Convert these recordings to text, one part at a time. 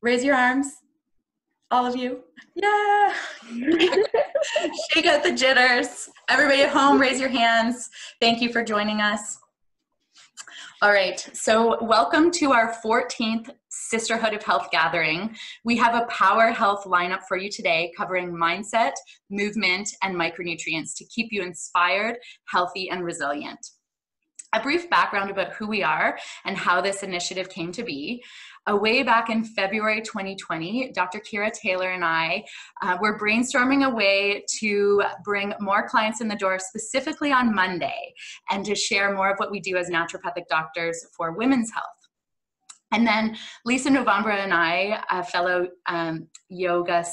Raise your arms, all of you. Yeah. Shake out the jitters. Everybody at home, raise your hands. Thank you for joining us. All right, so welcome to our 14th Sisterhood of Health gathering. We have a power health lineup for you today covering mindset, movement, and micronutrients to keep you inspired, healthy, and resilient. A brief background about who we are and how this initiative came to be. Way back in February 2020, Dr. Kira Taylor and I were brainstorming a way to bring more clients in the door specifically on Monday and to share more of what we do as naturopathic doctors for women's health. And then Lisa Novembra and I, a fellow yoga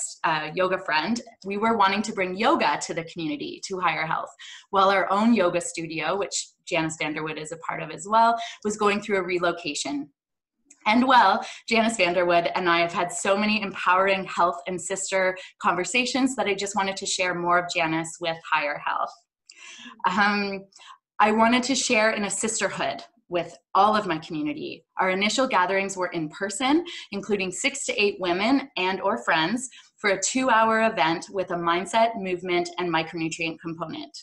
friend, we were wanting to bring yoga to the community, to Higher Health, while our own yoga studio, which Janice Vanderwood is a part of as well, was going through a relocation. And well, Janice Vanderwood and I have had so many empowering health and sister conversations that I just wanted to share more of Janice with Higher Health. I wanted to share in a sisterhood with all of my community. Our initial gatherings were in person, including 6 to 8 women and or friends for a 2-hour event with a mindset, movement, and micronutrient component.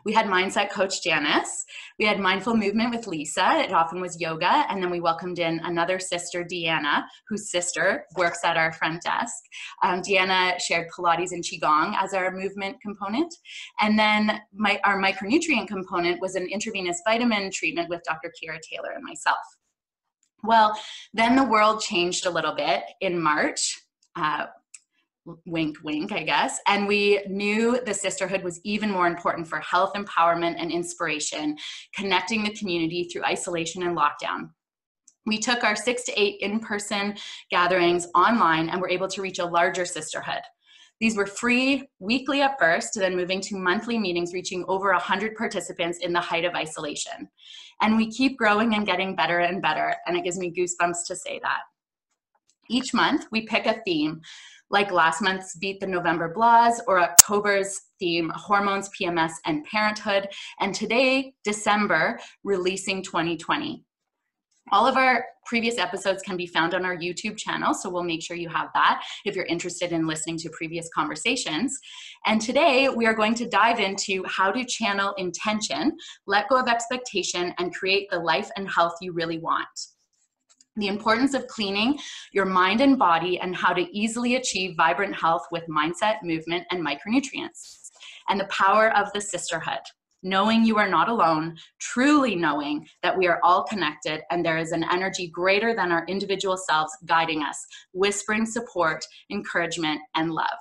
We had Mindset Coach Janice. We had Mindful Movement with Lisa. It often was yoga. And then we welcomed in another sister, Deanna, whose sister works at our front desk. Deanna shared Pilates and Qigong as our movement component. And then our micronutrient component was an intravenous vitamin treatment with Dr. Kira Taylor and myself. Well, then the world changed a little bit in March. Wink, wink, I guess. And we knew the sisterhood was even more important for health empowerment and inspiration, connecting the community through isolation and lockdown. We took our 6 to 8 in-person gatherings online and were able to reach a larger sisterhood. These were free weekly at first, then moving to monthly meetings, reaching over 100 participants in the height of isolation. And we keep growing and getting better and better. And it gives me goosebumps to say that. Each month we pick a theme, like last month's Beat the November Blahs or October's theme, Hormones, PMS, and Parenthood. And today, December, Releasing 2020. All of our previous episodes can be found on our YouTube channel, so we'll make sure you have that if you're interested in listening to previous conversations. And today, we are going to dive into how to channel intention, let go of expectation, and create the life and health you really want. The importance of cleaning your mind and body and how to easily achieve vibrant health with mindset, movement, and micronutrients. And the power of the sisterhood, knowing you are not alone, truly knowing that we are all connected and there is an energy greater than our individual selves guiding us, whispering support, encouragement, and love.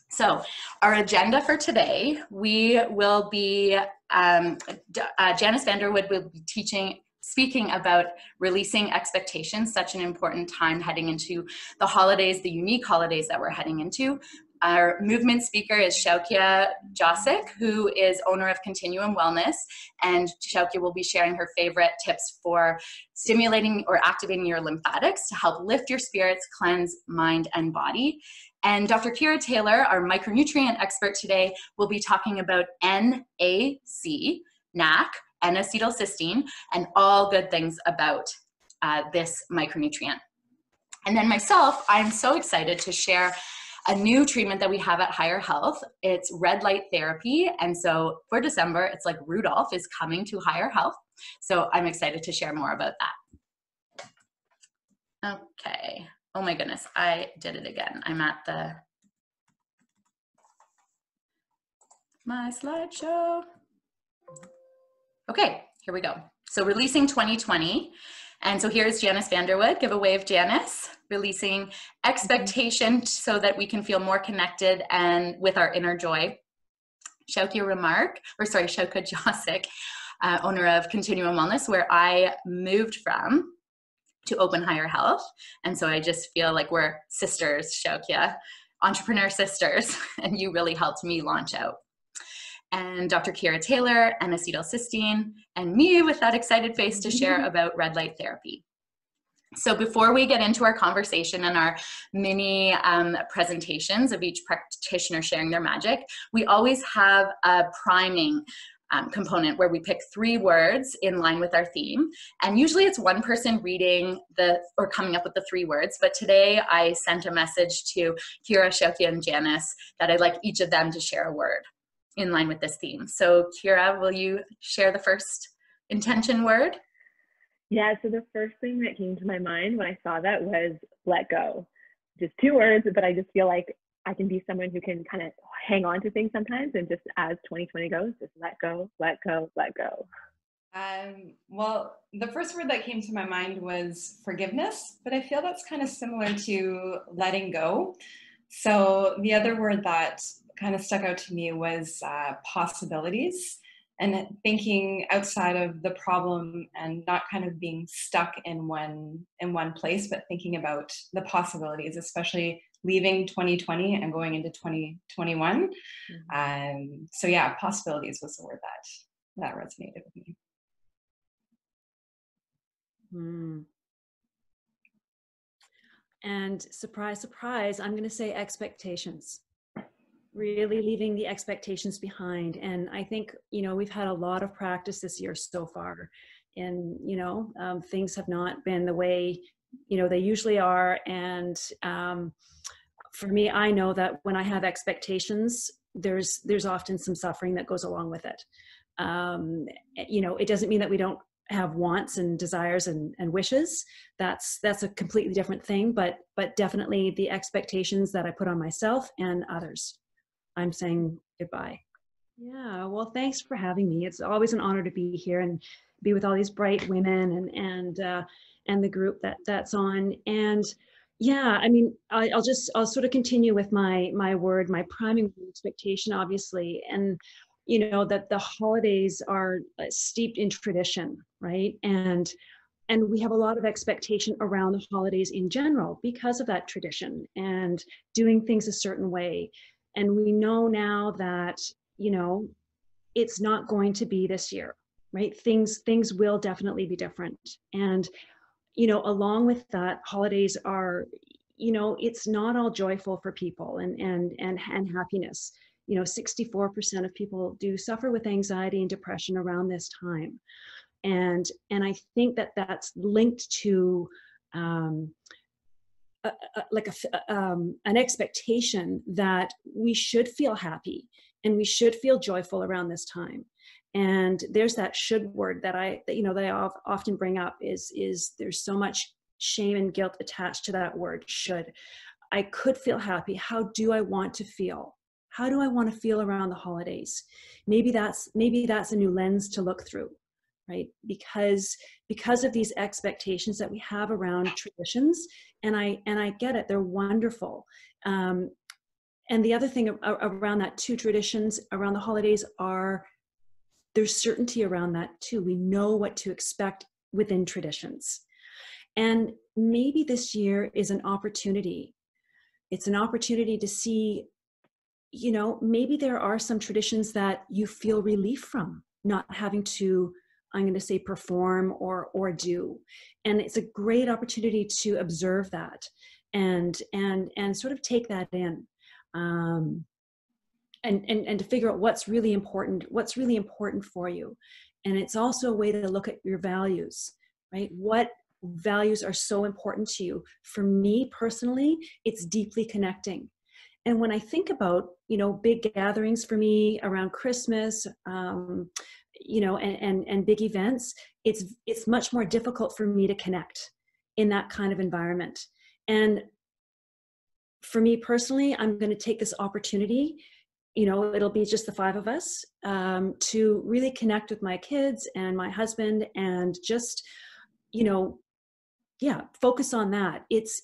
So our agenda for today, we will be, Janice Vanderwood will be speaking about releasing expectations, such an important time heading into the holidays, the unique holidays that we're heading into. Our movement speaker is Shaukia Jasic, who is owner of Continuum Wellness, and Shaukia will be sharing her favorite tips for stimulating or activating your lymphatics to help lift your spirits, cleanse mind and body. And Dr. Kira Taylor, our micronutrient expert today, will be talking about NAC, N-acetylcysteine, and all good things about this micronutrient. And then myself, I'm so excited to share a new treatment that we have at Higher Health. It's red light therapy. And so for December, it's like Rudolph is coming to Higher Health. So I'm excited to share more about that. Okay. Oh my goodness, I did it again. I'm at my slideshow. Okay, here we go. So releasing 2020. And so here's Janice Vanderwood. Give a wave, Janice. Releasing expectation so that we can feel more connected and with our inner joy. Shaukia Jasic, owner of Continuum Wellness, where I moved from to open Higher Health. And so I just feel like we're sisters, Shaukia, entrepreneur sisters, and you really helped me launch out. And Dr. Kira Taylor, N-acetylcysteine, and me with that excited face to share about red light therapy. So before we get into our conversation and our mini presentations of each practitioner sharing their magic, we always have a priming component where we pick 3 words in line with our theme. And usually it's one person reading or coming up with the 3 words. But today I sent a message to Kira, Shokia, and Janice that I'd like each of them to share a word in line with this theme. So Kira, will you share the first intention word? Yeah, so the first thing that came to my mind when I saw that was let go. Just 2 words, but I just feel like I can be someone who can kind of hang on to things sometimes, and just as 2020 goes, just let go, let go, let go. Well, the first word that came to my mind was forgiveness, but I feel that's kind of similar to letting go. So the other word that kind of stuck out to me was possibilities, and thinking outside of the problem and not kind of being stuck in one place, but thinking about the possibilities, especially leaving 2020 and going into 2021. So yeah, possibilities was the word that resonated with me. And surprise, surprise, I'm going to say expectations. Really leaving the expectations behind. And I think, we've had a lot of practice this year so far, and, things have not been the way, they usually are. And for me, I know that when I have expectations, there's often some suffering that goes along with it. It doesn't mean that we don't have wants and desires and wishes. That's a completely different thing, but definitely the expectations that I put on myself and others, I'm saying goodbye. Yeah, well, thanks for having me. It's always an honor to be here and be with all these bright women and the group that's on. And yeah, I mean, I'll sort of continue with my priming expectation, obviously, and that the holidays are steeped in tradition, right? And we have a lot of expectation around the holidays in general because of that tradition and doing things a certain way. And we know now that, it's not going to be this year, right? Things will definitely be different. And, along with that, holidays are, it's not all joyful for people and happiness. 64% of people do suffer with anxiety and depression around this time. And I think that that's linked to an expectation that we should feel happy and we should feel joyful around this time. And there's that should word that I often bring up is there's so much shame and guilt attached to that word should. I could feel happy. How do I want to feel? How do I want to feel around the holidays? Maybe that's a new lens to look through, right? Because of these expectations that we have around traditions, and I get it, they're wonderful. And the other thing around that too, traditions around the holidays there's certainty around that too. We know what to expect within traditions. And maybe this year is an opportunity. It's an opportunity to see, maybe there are some traditions that you feel relief from not having to, I'm going to say, perform or do. And it's a great opportunity to observe that and sort of take that in. And to figure out what's really important for you. And it's also a way to look at your values, right? What values are so important to you? For me personally, it's deeply connecting. And when I think about, big gatherings for me around Christmas, and big events, it's much more difficult for me to connect in that kind of environment. And for me personally, I'm going to take this opportunity, it'll be just the 5 of us, to really connect with my kids and my husband and just, focus on that. It's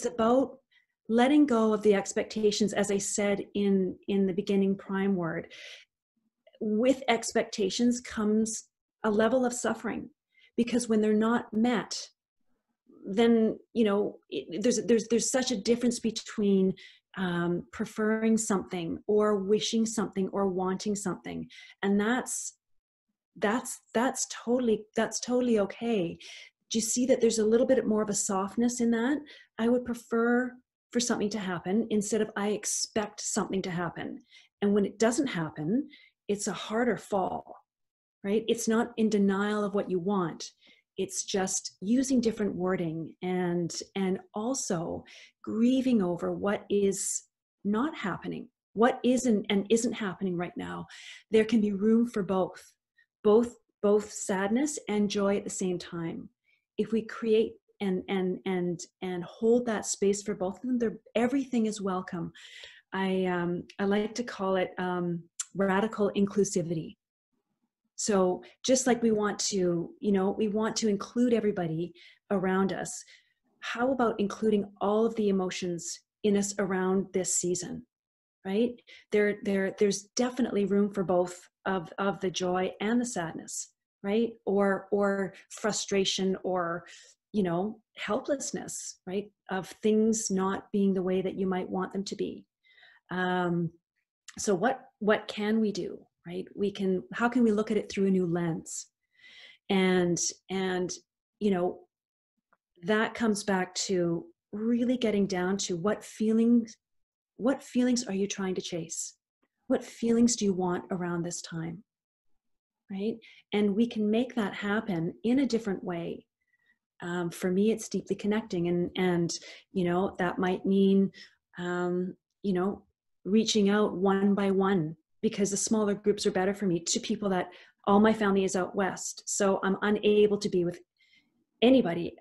about letting go of the expectations, as I said in the beginning prime word. With expectations comes a level of suffering, because when they're not met, then there's such a difference between preferring something or wishing something or wanting something, and that's totally okay. Do you see that there's a little bit more of a softness in that? I would prefer for something to happen instead of I expect something to happen. And when it doesn't happen, it's a harder fall, right? It's not in denial of what you want. It's just using different wording and also grieving over what is not happening, what isn't and isn't happening right now. There can be room for both sadness and joy at the same time. If we create and hold that space for both of them, everything is welcome. I like to call it radical inclusivity. So just like we want to, we want to include everybody around us. How about including all of the emotions in us around this season, right? There's definitely room for both of the joy and the sadness, right? Or frustration or, helplessness, right? Of things not being the way that you might want them to be. So what can we do, right? How can we look at it through a new lens? And that comes back to really getting down to what feelings are you trying to chase? What feelings do you want around this time, right? And we can make that happen in a different way. For me, it's deeply connecting, and that might mean reaching out one by one, because the smaller groups are better for me, to people that all my family is out west, so I'm unable to be with anybody,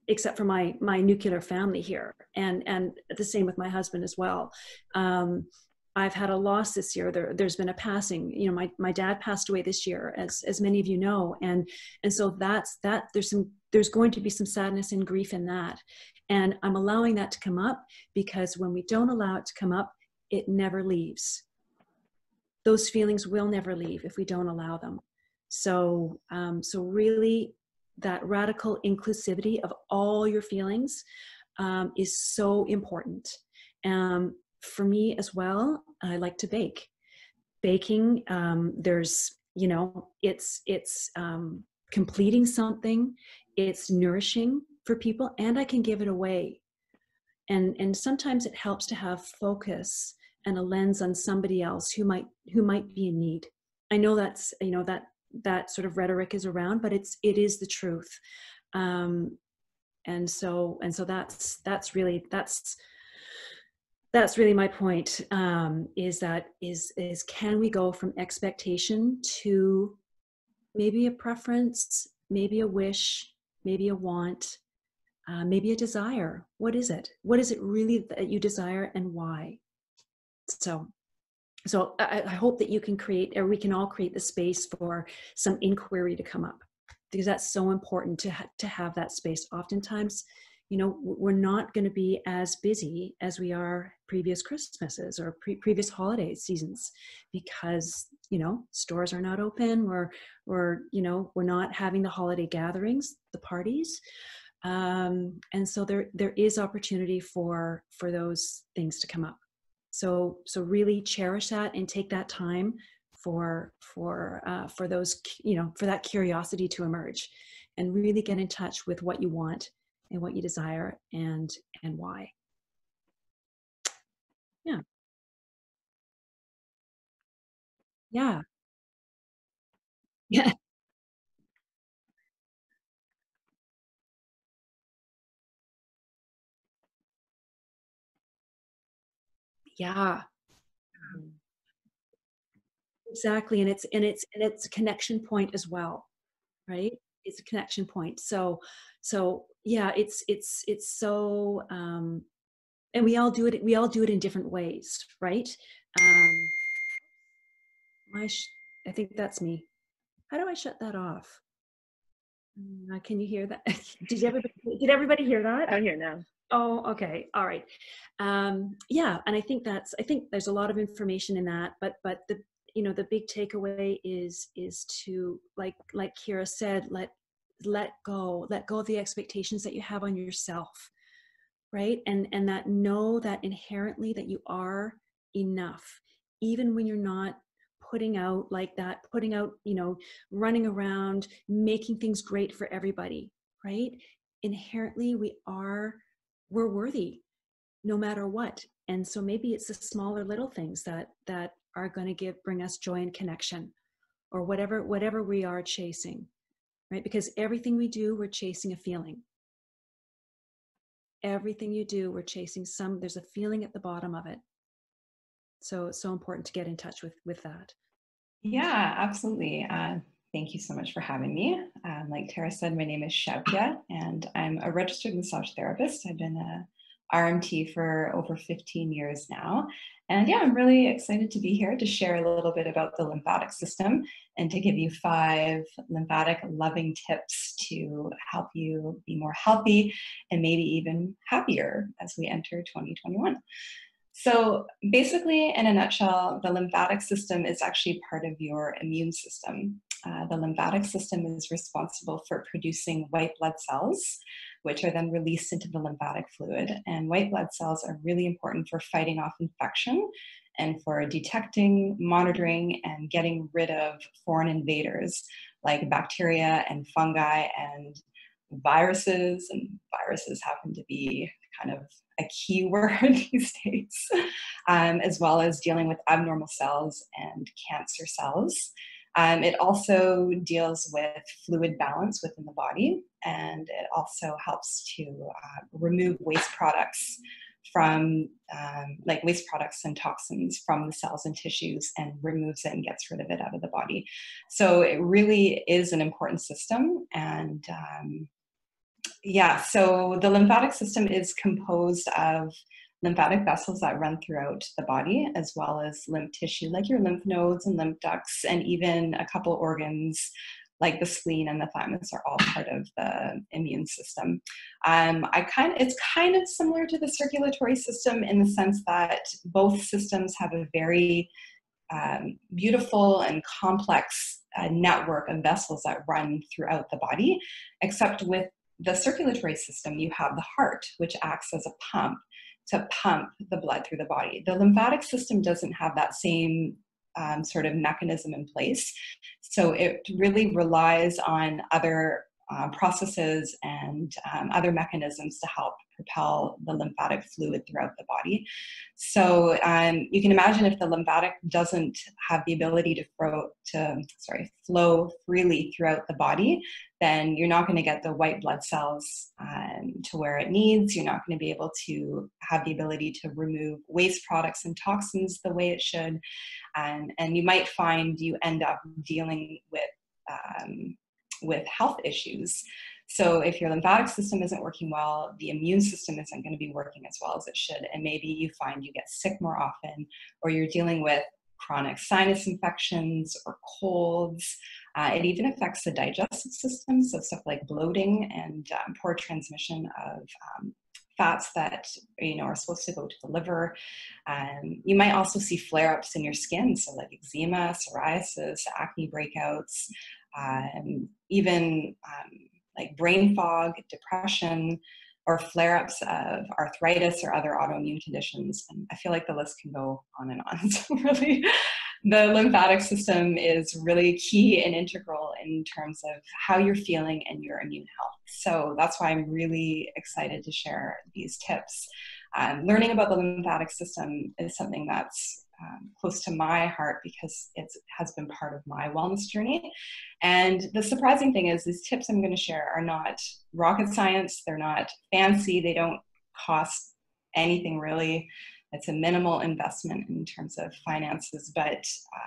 except for my nuclear family here, and the same with my husband as well. I've had a loss this year. There's been a passing. My dad passed away this year, as many of you know, and so that's that. There's going to be some sadness and grief in that, and I'm allowing that to come up, because when we don't allow it to come up, it never leaves. Those feelings will never leave if we don't allow them. So really, that radical inclusivity of all your feelings is so important. For me as well, I like to bake. Baking, there's, it's completing something, it's nourishing for people, and I can give it away. And sometimes it helps to have focus and a lens on somebody else who might be in need. I know that's, that sort of rhetoric is around, but it is the truth. And so that's really my point, is can we go from expectation to maybe a preference, maybe a wish, maybe a want, maybe a desire? What is it? What is it really that you desire, and why? So I hope that you can create, or we can all create the space for some inquiry to come up, because that's so important to have that space. Oftentimes, we're not going to be as busy as we are previous Christmases or previous holiday seasons, because stores are not open. We're not having the holiday gatherings, the parties, and so there is opportunity for those things to come up. So really cherish that and take that time for those, for that curiosity to emerge, and really get in touch with what you want and what you desire, and why. Yeah. Yeah. Yeah. Yeah. Exactly. And it's a connection point as well, right? It's a connection point. So yeah, it's so, and we all do it in different ways, right? Um, I think that's me. How do I shut that off? Can you hear that? Did everybody hear that? I'm here now. Oh, okay. All right. Yeah. And I think there's a lot of information in that, but the, the big takeaway is to, like Kira said, let go of the expectations that you have on yourself. Right. And that know that inherently that you are enough, even when you're not putting out like that, running around, making things great for everybody. Right. Inherently, we're worthy no matter what. And so maybe it's the smaller little things that are going to bring us joy and connection, or whatever we are chasing, right? Because everything we do, we're chasing a feeling. Everything you do, we're chasing there's a feeling at the bottom of it. So it's so important to get in touch with that. Yeah, absolutely. Thank you so much for having me. Like Tara said, my name is Shaukya, and I'm a registered massage therapist. I've been a RMT for over 15 years now. And yeah, I'm really excited to be here to share a little bit about the lymphatic system and to give you 5 lymphatic loving tips to help you be more healthy and maybe even happier as we enter 2021. So basically, in a nutshell, the lymphatic system is actually part of your immune system. The lymphatic system is responsible for producing white blood cells, which are then released into the lymphatic fluid. And white blood cells are really important for fighting off infection and for detecting, monitoring, and getting rid of foreign invaders like bacteria and fungi and viruses. And viruses happen to be kind of a key word these days, as well as dealing with abnormal cells and cancer cells. It also deals with fluid balance within the body, and it also helps to remove waste products from like waste products and toxins from the cells and tissues, and removes it and gets rid of it out of the body. So it really is an important system. And yeah, so the lymphatic system is composed of lymphatic vessels that run throughout the body, as well as lymph tissue, like your lymph nodes and lymph ducts, and even a couple organs like the spleen and the thymus are all part of the immune system. It's kind of similar to the circulatory system in the sense that both systems have a very beautiful and complex network of vessels that run throughout the body, except with the circulatory system, you have the heart, which acts as a pump to pump the blood through the body. The lymphatic system doesn't have that same sort of mechanism in place. So it really relies on other processes and other mechanisms to help propel the lymphatic fluid throughout the body. So you can imagine if the lymphatic doesn't have the ability to flow freely throughout the body, then you're not going to get the white blood cells to where it needs. You're not going to be able to have the ability to remove waste products and toxins the way it should. And you might find you end up dealing with health issues. So if your lymphatic system isn't working well, the immune system isn't going to be working as well as it should. And maybe you find you get sick more often, or you're dealing with chronic sinus infections or colds. It even affects the digestive system, so stuff like bloating and poor transmission of fats that are supposed to go to the liver. You might also see flare-ups in your skin, so like eczema, psoriasis, acne breakouts, even like brain fog, depression, or flare-ups of arthritis or other autoimmune conditions. And I feel like the list can go on and on. So really, the lymphatic system is really key and integral in terms of how you're feeling and your immune health. So that's why I'm really excited to share these tips. Learning about the lymphatic system is something that's close to my heart because it has been part of my wellness journey. And the surprising thing is these tips I'm going to share are not rocket science. They're not fancy. They don't cost anything really. It's a minimal investment in terms of finances. But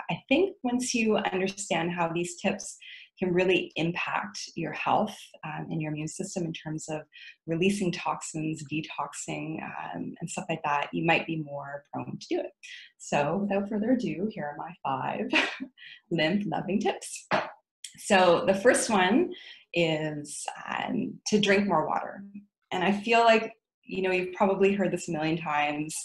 I think once you understand how these tips can really impact your health and your immune system in terms of releasing toxins, detoxing, and stuff like that, you might be more prone to do it. So without further ado, here are my 5 lymph-loving tips. So the first one is to drink more water. And I feel like, you've probably heard this a million times,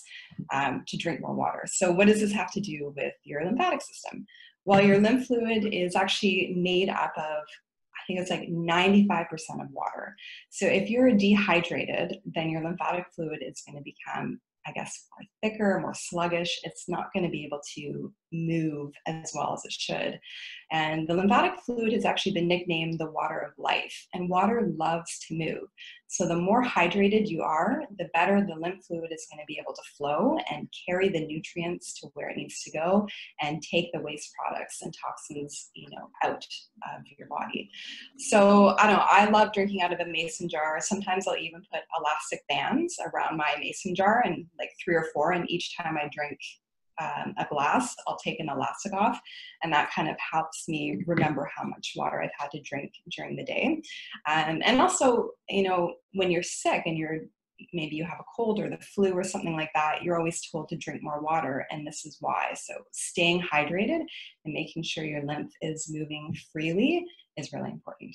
to drink more water. So what does this have to do with your lymphatic system? Well, your lymph fluid is actually made up of, I think it's like 95% of water. So if you're dehydrated, then your lymphatic fluid is going to become, I guess, more thicker, more sluggish. It's not going to be able to move as well as it should. And the lymphatic fluid has actually been nicknamed the water of life, and water loves to move. So the more hydrated you are, the better the lymph fluid is going to be able to flow and carry the nutrients to where it needs to go and take the waste products and toxins, out of your body. So I don't know, I love drinking out of a mason jar. Sometimes I'll even put elastic bands around my mason jar, and like 3 or 4, and each time I drink a glass, I'll take an elastic off, and that kind of helps me remember how much water I've had to drink during the day. And also, when you're sick and maybe you have a cold or the flu or something like that, you're always told to drink more water, and this is why. So staying hydrated and making sure your lymph is moving freely is really important.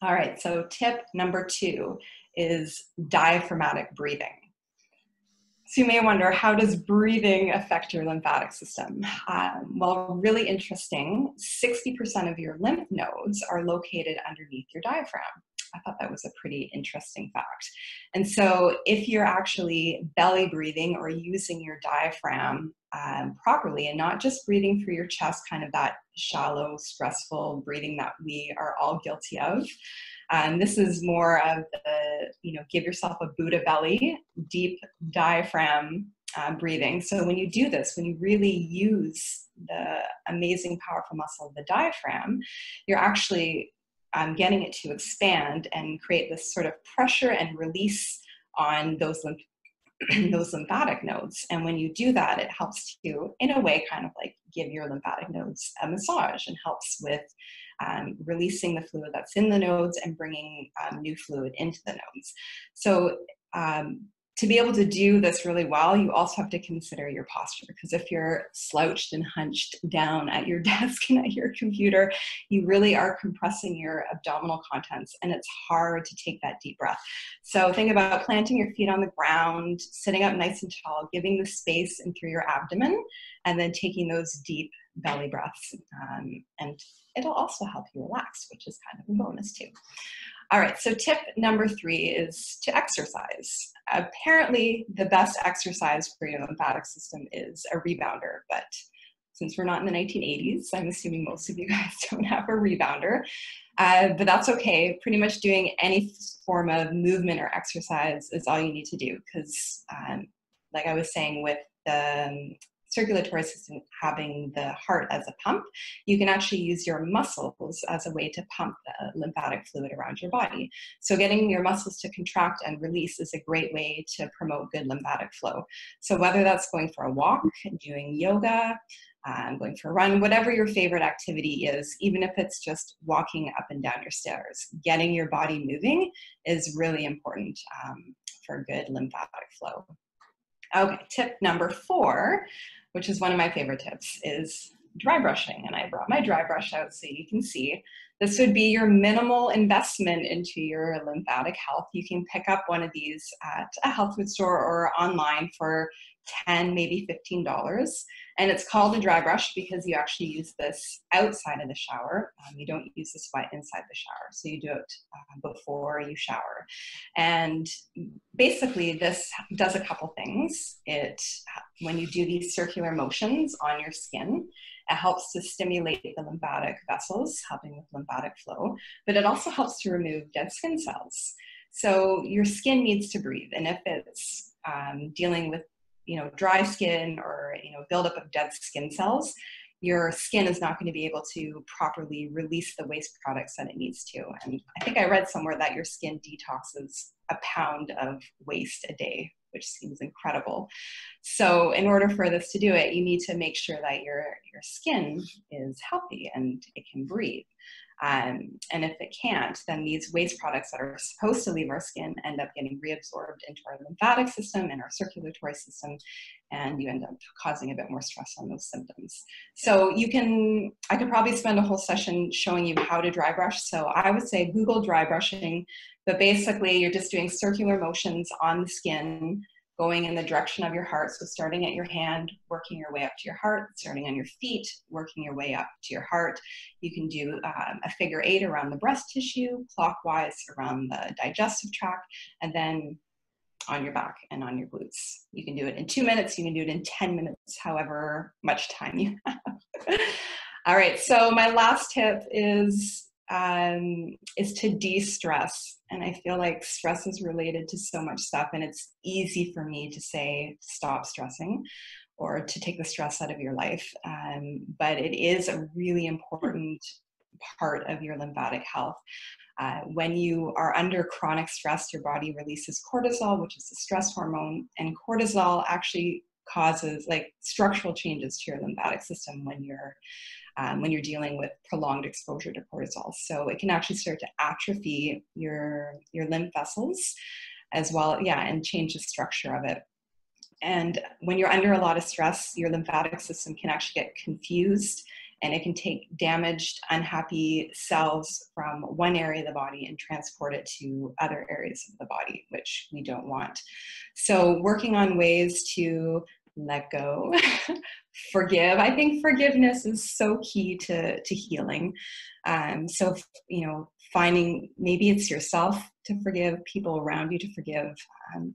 All right, so tip number 2 is diaphragmatic breathing. So you may wonder, how does breathing affect your lymphatic system? Well, really interesting, 60% of your lymph nodes are located underneath your diaphragm. I thought that was a pretty interesting fact. And so if you're actually belly breathing or using your diaphragm properly, and not just breathing through your chest, kind of that shallow, stressful breathing that we are all guilty of, this is more of the, give yourself a Buddha belly, deep diaphragm breathing. So when you do this, when you really use the amazing, powerful muscle of the diaphragm, you're actually getting it to expand and create this sort of pressure and release on those lymphatic nodes. And when you do that, it helps to, in a way, kind of like give your lymphatic nodes a massage, and helps with releasing the fluid that's in the nodes and bringing new fluid into the nodes. So to be able to do this really well, you also have to consider your posture, because if you're slouched and hunched down at your desk and at your computer, you really are compressing your abdominal contents, and it's hard to take that deep breath. So think about planting your feet on the ground, sitting up nice and tall, giving the space in through your abdomen, and then taking those deep belly breaths. And it'll also help you relax, which is kind of a bonus too. All right, so tip number 3 is to exercise. Apparently, the best exercise for your lymphatic system is a rebounder, but since we're not in the 1980s, I'm assuming most of you guys don't have a rebounder, but that's okay. Pretty much doing any form of movement or exercise is all you need to do, because like I was saying, with the circulatory system having the heart as a pump, you can actually use your muscles as a way to pump the lymphatic fluid around your body. So getting your muscles to contract and release is a great way to promote good lymphatic flow. So whether that's going for a walk, doing yoga, going for a run, whatever your favorite activity is, even if it's just walking up and down your stairs, getting your body moving is really important for good lymphatic flow. Okay, tip number 4, which is one of my favorite tips, is dry brushing. And I brought my dry brush out so you can see. This would be your minimal investment into your lymphatic health. You can pick up one of these at a health food store or online for $10, maybe $15. And it's called a dry brush because you actually use this outside of the shower. You don't use this inside the shower. So you do it before you shower. And basically this does a couple things. When you do these circular motions on your skin, it helps to stimulate the lymphatic vessels, helping with lymphatic flow, but it also helps to remove dead skin cells. So your skin needs to breathe. And if it's dealing with dry skin or buildup of dead skin cells, your skin is not going to be able to properly release the waste products that it needs to. And I think I read somewhere that your skin detoxes a pound of waste a day, which seems incredible. So in order for this to do it, you need to make sure that your skin is healthy and it can breathe. And if it can't, then these waste products that are supposed to leave our skin end up getting reabsorbed into our lymphatic system and our circulatory system, and you end up causing a bit more stress on those symptoms. So I could probably spend a whole session showing you how to dry brush. So I would say Google dry brushing, but basically you're just doing circular motions on the skin, going in the direction of your heart. So starting at your hand, working your way up to your heart, starting on your feet, working your way up to your heart. You can do a figure 8 around the breast tissue, clockwise around the digestive tract, and then on your back and on your glutes. You can do it in 2 minutes, you can do it in 10 minutes, however much time you have. All right, so my last tip is is to de-stress. And I feel like stress is related to so much stuff, and it's easy for me to say, stop stressing, or to take the stress out of your life. But it is a really important part of your lymphatic health. When you are under chronic stress, your body releases cortisol, which is the stress hormone, and cortisol actually causes like structural changes to your lymphatic system when you're dealing with prolonged exposure to cortisol. So it can actually start to atrophy your lymph vessels as well, and change the structure of it. And when you're under a lot of stress, your lymphatic system can actually get confused, and it can take damaged, unhappy cells from one area of the body and transport it to other areas of the body, which we don't want. So working on ways to let go, forgive. I think forgiveness is so key to healing. So, finding, maybe it's yourself to forgive, people around you to forgive,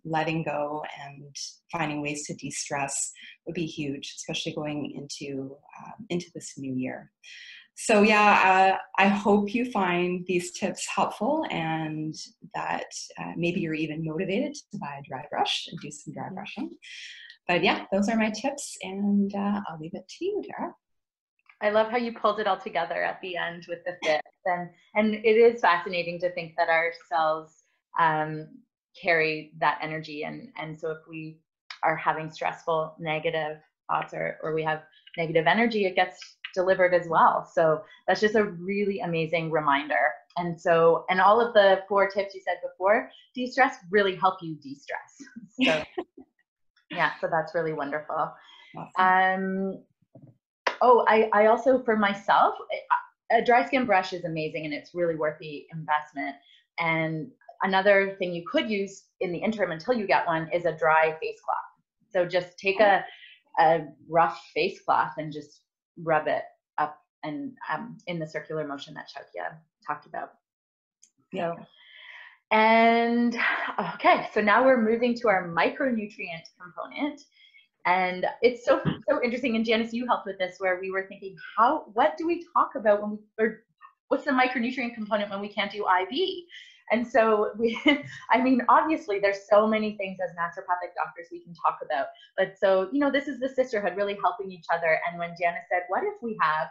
letting go and finding ways to de-stress would be huge, especially going into this new year. So I hope you find these tips helpful, and that maybe you're even motivated to buy a dry brush and do some dry brushing. But those are my tips, and I'll leave it to you, Tara. I love how you pulled it all together at the end with the fifth, and it is fascinating to think that our cells carry that energy, and so if we are having stressful, negative thoughts, or we have negative energy, it gets delivered as well. So that's just a really amazing reminder. And all of the 4 tips you said before, de-stress, really help you de-stress. So so that's really wonderful. Awesome. I also, for myself, a dry skin brush is amazing, and it's really worth the investment. And another thing you could use in the interim until you get one is a dry face cloth. So just take a rough face cloth and just rub it up and in the circular motion that Shaukia talked about. So, and okay, so now we're moving to our micronutrient component. And it's so interesting. And Janice, you helped with this, where we were thinking, what do we talk about or what's the micronutrient component when we can't do IV? And so obviously there's so many things as naturopathic doctors we can talk about. But so, this is the sisterhood really helping each other. And when Janice said, what if we have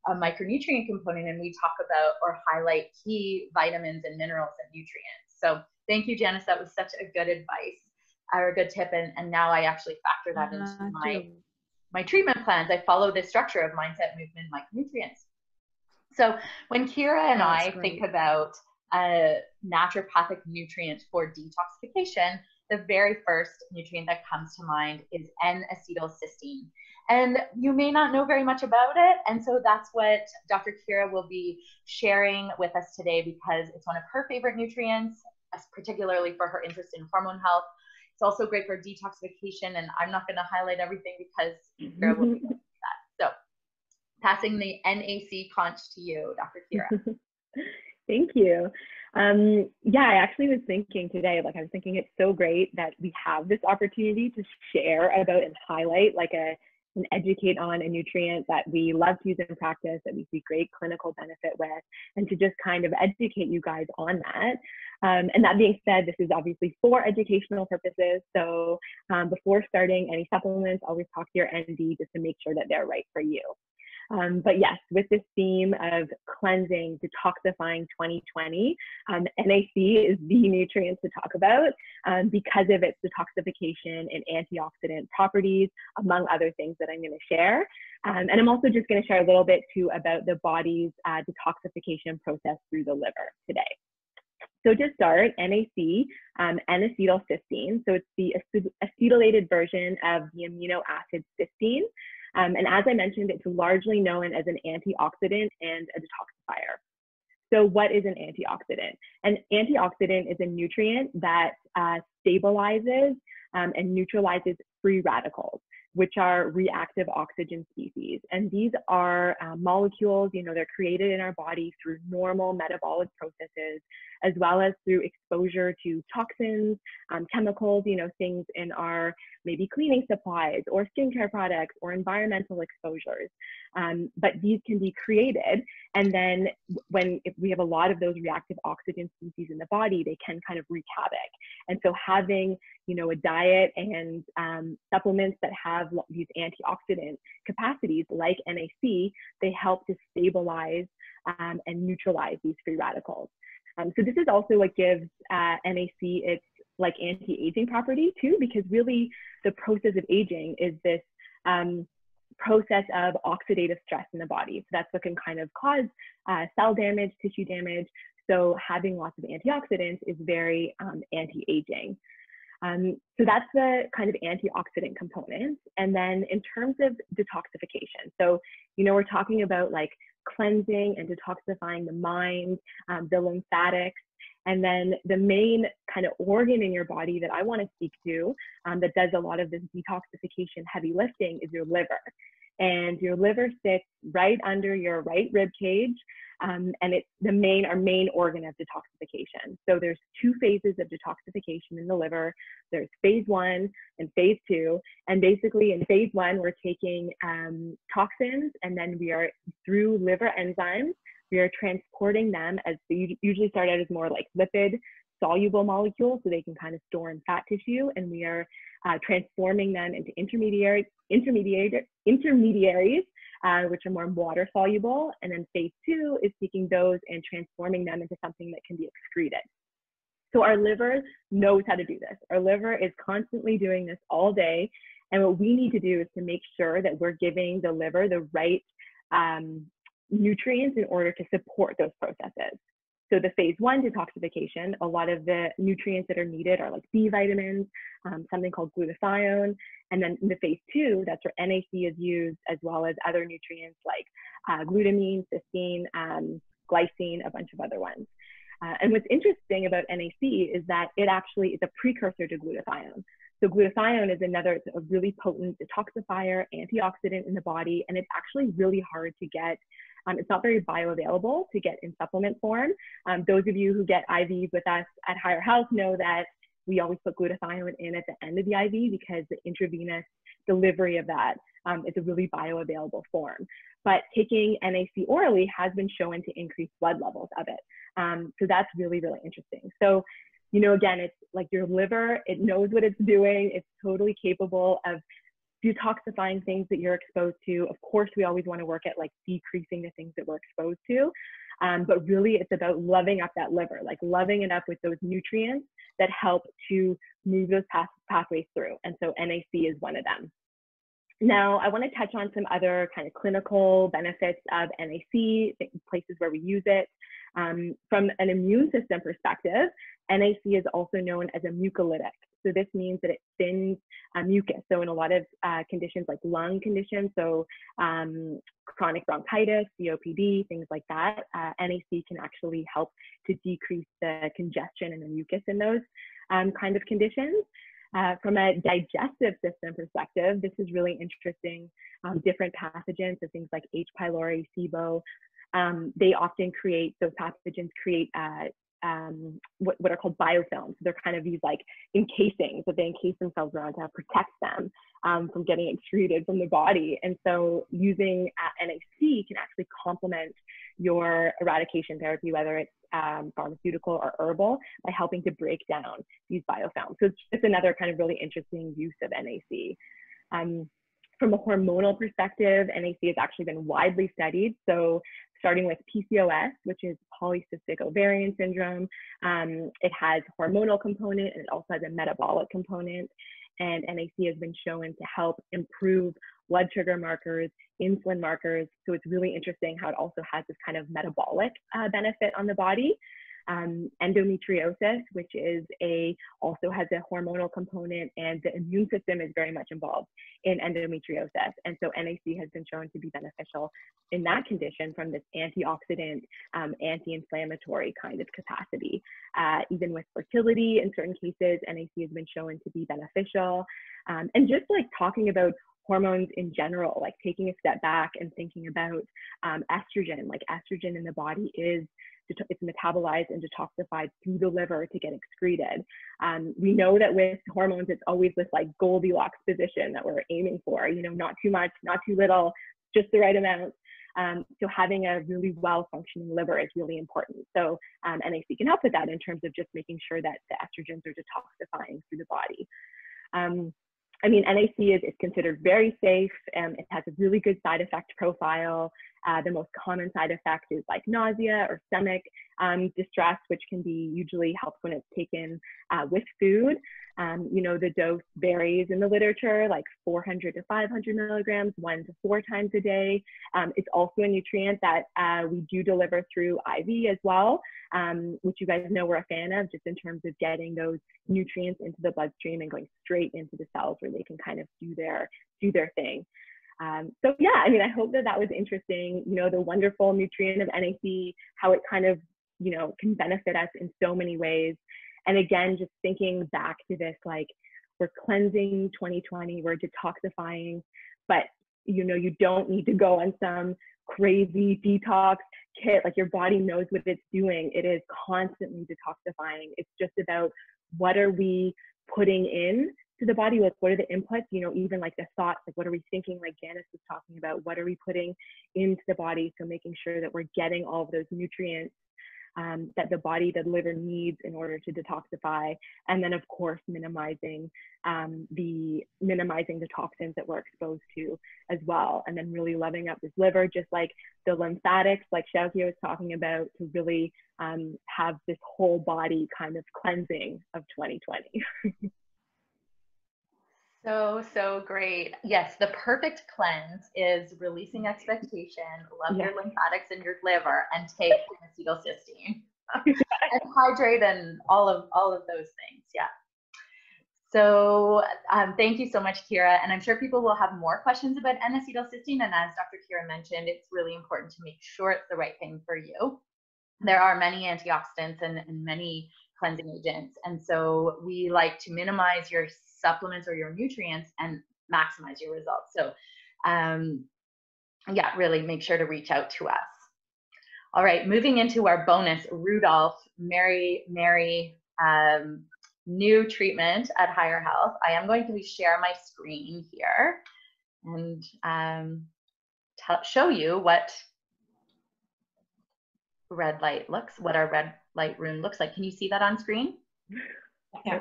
a micronutrient component and we talk about or highlight key vitamins and minerals and nutrients? So thank you, Janice. That was such a good advice, or a good tip. And now I actually factor that into my treatment plans. I follow this structure of mindset, movement, micronutrients. So when Kira and I think about naturopathic nutrient for detoxification, the very first nutrient that comes to mind is N-acetylcysteine. And you may not know very much about it. And so that's what Dr. Kira will be sharing with us today, because it's one of her favorite nutrients, particularly for her interest in hormone health. It's also great for detoxification, and I'm not going to highlight everything because Kira will be doing that. So passing the NAC conch to you, Dr. Kira. Thank you. I actually was thinking today, it's so great that we have this opportunity to share about and highlight and educate on a nutrient that we love to use in practice, that we see great clinical benefit with, and to just kind of educate you guys on that. And that being said, this is obviously for educational purposes. So before starting any supplements, always talk to your ND just to make sure that they're right for you. But yes, with this theme of cleansing, detoxifying 2020, NAC is the nutrient to talk about because of its detoxification and antioxidant properties, among other things that I'm going to share. And I'm also just going to share a little bit too about the body's detoxification process through the liver today. So to start, NAC, N-acetylcysteine, so it's the acetylated version of the amino acid cysteine. And as I mentioned, it's largely known as an antioxidant and a detoxifier. So what is an antioxidant? An antioxidant is a nutrient that stabilizes and neutralizes free radicals. which are reactive oxygen species. And these are molecules, they're created in our body through normal metabolic processes, as well as through exposure to toxins, chemicals, things in our maybe cleaning supplies or skincare products or environmental exposures. But these can be created. And then if we have a lot of those reactive oxygen species in the body, they can kind of wreak havoc. And so having, a diet and supplements that have these antioxidant capacities like NAC, they help to stabilize and neutralize these free radicals. So this is also what gives NAC its like anti-aging property too, because really the process of aging is this process of oxidative stress in the body. So that's what can kind of cause cell damage, tissue damage. So having lots of antioxidants is very anti-aging. So that's the kind of antioxidant components. And then in terms of detoxification, so, we're talking about like cleansing and detoxifying the mind, the lymphatics, and then the main kind of organ in your body that I want to speak to that does a lot of this detoxification heavy lifting is your liver. And your liver sits right under your right rib cage, and it's our main organ of detoxification. So there's two phases of detoxification in the liver. There's phase 1 and phase 2. And basically in phase 1, we're taking toxins, and then we are, through liver enzymes, we are transporting them as they usually start out as more like lipid soluble molecules, so they can kind of store in fat tissue, and we are transforming them into intermediaries, which are more water soluble. And then phase 2 is taking those and transforming them into something that can be excreted. So our liver knows how to do this. Our liver is constantly doing this all day. And what we need to do is to make sure that we're giving the liver the right nutrients in order to support those processes. So the phase 1 detoxification, a lot of the nutrients that are needed are like B vitamins, something called glutathione. And then in the phase 2, that's where NAC is used, as well as other nutrients like glutamine, cysteine, glycine, a bunch of other ones. And what's interesting about NAC is that it actually is a precursor to glutathione. So glutathione is it's a really potent detoxifier, antioxidant in the body, and it's actually really hard to get. It's not very bioavailable to get in supplement form. Those of you who get IVs with us at Higher Health know that we always put glutathione in at the end of the IV because the intravenous delivery of that is a really bioavailable form. But taking NAC orally has been shown to increase blood levels of it. So that's really, really interesting. So, again, it's like your liver, it knows what it's doing. It's totally capable of detoxifying things that you're exposed to. Of course, we always want to work at like decreasing the things that we're exposed to. But really it's about loving up that liver, like loving it up with those nutrients that help to move those pathways through. And so NAC is one of them. Now, I want to touch on some other kind of clinical benefits of NAC, places where we use it. From an immune system perspective, NAC is also known as a mucolytic. So this means that it thins mucus. So in a lot of conditions like lung conditions, so chronic bronchitis, COPD, things like that, NAC can actually help to decrease the congestion and the mucus in those kind of conditions. From a digestive system perspective, this is really interesting. Different pathogens, so things like H. pylori, SIBO, they often create, those pathogens create what are called biofilms. They're kind of these like encasings that they encase themselves around to protect them from getting excreted from the body. And so using NAC can actually complement your eradication therapy, whether it's pharmaceutical or herbal, by helping to break down these biofilms. So it's just another kind of really interesting use of NAC. From a hormonal perspective, NAC has actually been widely studied. So starting with PCOS, which is polycystic ovarian syndrome, it has a hormonal component and it also has a metabolic component. And NAC has been shown to help improve blood sugar markers, insulin markers. So it's really interesting how it also has this kind of metabolic benefit on the body. Endometriosis, which is also has a hormonal component, and the immune system is very much involved in endometriosis. And so NAC has been shown to be beneficial in that condition from this antioxidant, anti-inflammatory kind of capacity. Even with fertility, in certain cases, NAC has been shown to be beneficial. And just like talking about hormones in general, like taking a step back and thinking about estrogen. Like estrogen in the body it's metabolized and detoxified through the liver to get excreted. We know that with hormones, it's always this like Goldilocks position that we're aiming for, you know, not too much, not too little, just the right amount. So having a really well-functioning liver is really important. So NAC can help with that in terms of just making sure that the estrogens are detoxifying through the body. I mean, NAC is considered very safe, and it has a really good side effect profile. The most common side effect is like nausea or stomach distress, which can be usually helps when it's taken with food. You know, the dose varies in the literature, like 400 to 500 milligrams, 1 to 4 times a day. It's also a nutrient that we do deliver through IV as well, which you guys know we're a fan of, just in terms of getting those nutrients into the bloodstream and going straight into the cells where they can kind of do their thing. So yeah, I mean, I hope that was interesting, you know, the wonderful nutrient of NAC, how it kind of, you know, can benefit us in so many ways. And again, just thinking back to this, like we're cleansing 2020, we're detoxifying, but you know, you don't need to go on some crazy detox kit. Like your body knows what it's doing. It is constantly detoxifying. It's just about what are we putting in to the body, like what are the inputs, you know, even like the thoughts, like what are we thinking, like Janice was talking about, what are we putting into the body? So making sure that we're getting all of those nutrients that the body, the liver needs in order to detoxify. And then of course, minimizing the toxins that we're exposed to as well. And then really loving up this liver, just like the lymphatics, like Shaukia was talking about, to really have this whole body kind of cleansing of 2020. So great. Yes, the perfect cleanse is releasing expectation, love your lymphatics and your liver, and take acetylcysteine and hydrate and all of those things. Yeah. So thank you so much, Kira. And I'm sure people will have more questions about N-acetylcysteine. And as Dr. Kira mentioned, it's really important to make sure it's the right thing for you. There are many antioxidants and many cleansing agents. And so we like to minimize your supplements or your nutrients and maximize your results. So yeah, really make sure to reach out to us. All right, moving into our bonus, Rudolph, Mary, new treatment at Higher Health. I am going to share my screen here and show you what what our red light room looks like. Can you see that on screen? Yeah.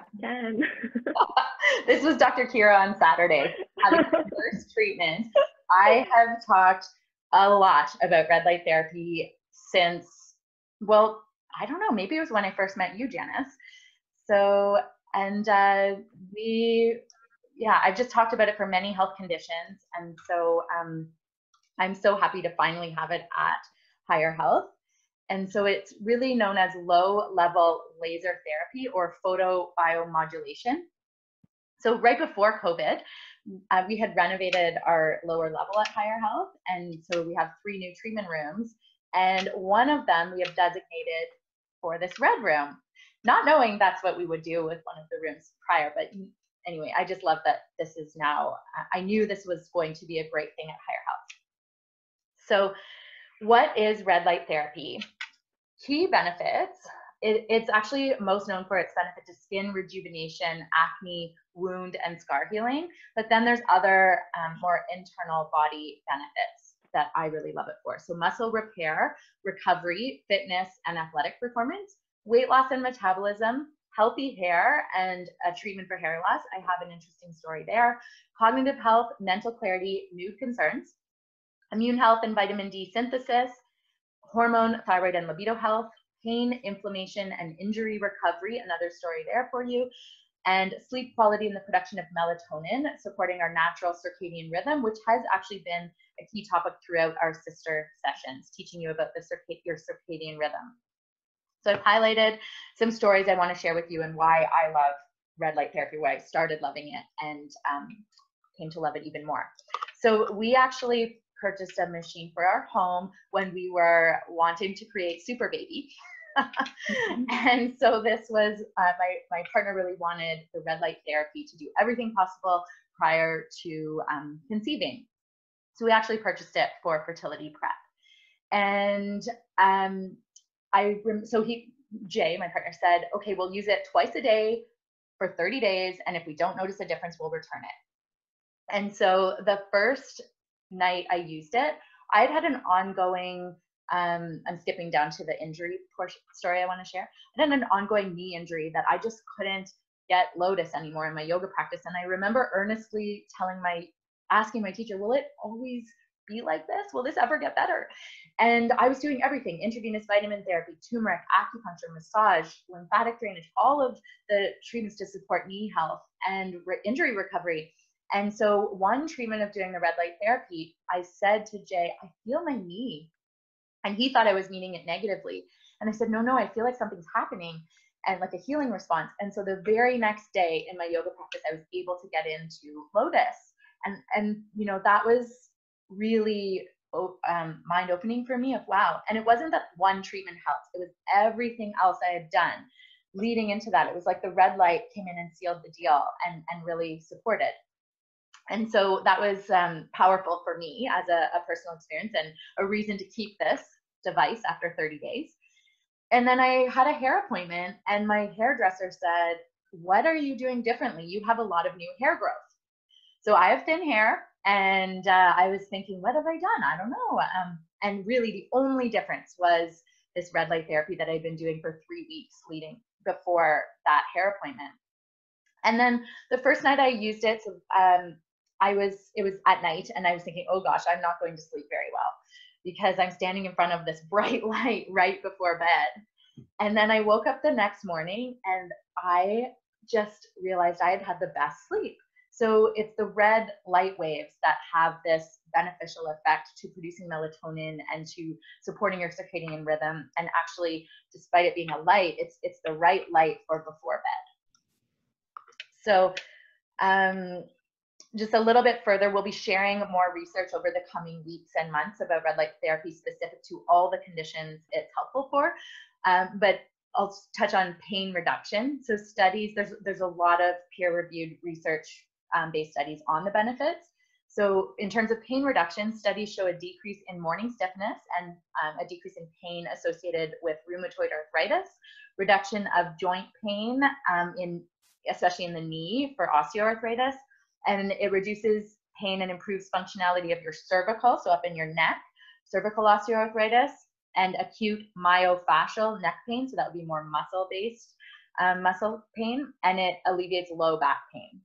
This was Dr. Kira on Saturday, having her first treatment. I have talked a lot about red light therapy since, well, I don't know, maybe it was when I first met you, Janice. So, and I've just talked about it for many health conditions. And so I'm so happy to finally have it at Higher Health. And so it's really known as low-level laser therapy or photobiomodulation. So right before COVID, we had renovated our lower level at Higher Health. And so we have 3 new treatment rooms. And one of them we have designated for this red room, not knowing that's what we would do with one of the rooms prior. But anyway, I just love that this is now, I knew this was going to be a great thing at Higher Health. So what is red light therapy? Key benefits, it's actually most known for its benefit to skin rejuvenation, acne, wound, and scar healing. But then there's other more internal body benefits that I really love it for. So muscle repair, recovery, fitness, and athletic performance, weight loss and metabolism, healthy hair, and a treatment for hair loss. I have an interesting story there. Cognitive health, mental clarity, mood concerns, immune health and vitamin D synthesis, hormone, thyroid, and libido health, pain, inflammation, and injury recovery, another story there for you, and sleep quality and the production of melatonin, supporting our natural circadian rhythm, which has actually been a key topic throughout our sister sessions, teaching you about your circadian rhythm. So I've highlighted some stories I want to share with you and why I love red light therapy, why I started loving it and came to love it even more. So we actually purchased a machine for our home when we were wanting to create Super Baby. And so this was, my partner really wanted the red light therapy to do everything possible prior to conceiving. So we actually purchased it for fertility prep. And Jay, my partner, said, okay, we'll use it twice a day for 30 days. And if we don't notice a difference, we'll return it. And so the first night I used it, I had an ongoing, I'm skipping down to the injury story I want to share. I had an ongoing knee injury that I just couldn't get lotus anymore in my yoga practice. And I remember earnestly asking my teacher, will it always be like this? Will this ever get better? And I was doing everything: intravenous vitamin therapy, turmeric, acupuncture, massage, lymphatic drainage, all of the treatments to support knee health and injury recovery. And so one treatment of doing the red light therapy, I said to Jay, I feel my knee. And he thought I was meaning it negatively. And I said, no, I feel like something's happening, and like a healing response. And so the very next day in my yoga practice, I was able to get into lotus. And that was really mind-opening for me of wow. And it wasn't that one treatment helped. It was everything else I had done leading into that. It was like the red light came in and sealed the deal and really supported. And so that was powerful for me as a personal experience and a reason to keep this device after 30 days. And then I had a hair appointment, and my hairdresser said, what are you doing differently? You have a lot of new hair growth. So I have thin hair, and I was thinking, what have I done? I don't know. And really the only difference was this red light therapy that I'd been doing for 3 weeks leading before that hair appointment. And then the first night I used it, so it was at night, and I was thinking, oh gosh, I'm not going to sleep very well because I'm standing in front of this bright light right before bed. And then I woke up the next morning and I just realized I had had the best sleep. So it's the red light waves that have this beneficial effect to producing melatonin and to supporting your circadian rhythm. And actually, despite it being a light, it's the right light for before bed. So just a little bit further, we'll be sharing more research over the coming weeks and months about red light therapy specific to all the conditions it's helpful for. But I'll touch on pain reduction. So studies, there's a lot of peer-reviewed research based studies on the benefits. So in terms of pain reduction, studies show a decrease in morning stiffness and a decrease in pain associated with rheumatoid arthritis, reduction of joint pain especially in the knee for osteoarthritis, and it reduces pain and improves functionality of your cervical, so up in your neck, cervical osteoarthritis, and acute myofascial neck pain, so that would be more muscle-based muscle pain, and it alleviates low back pain.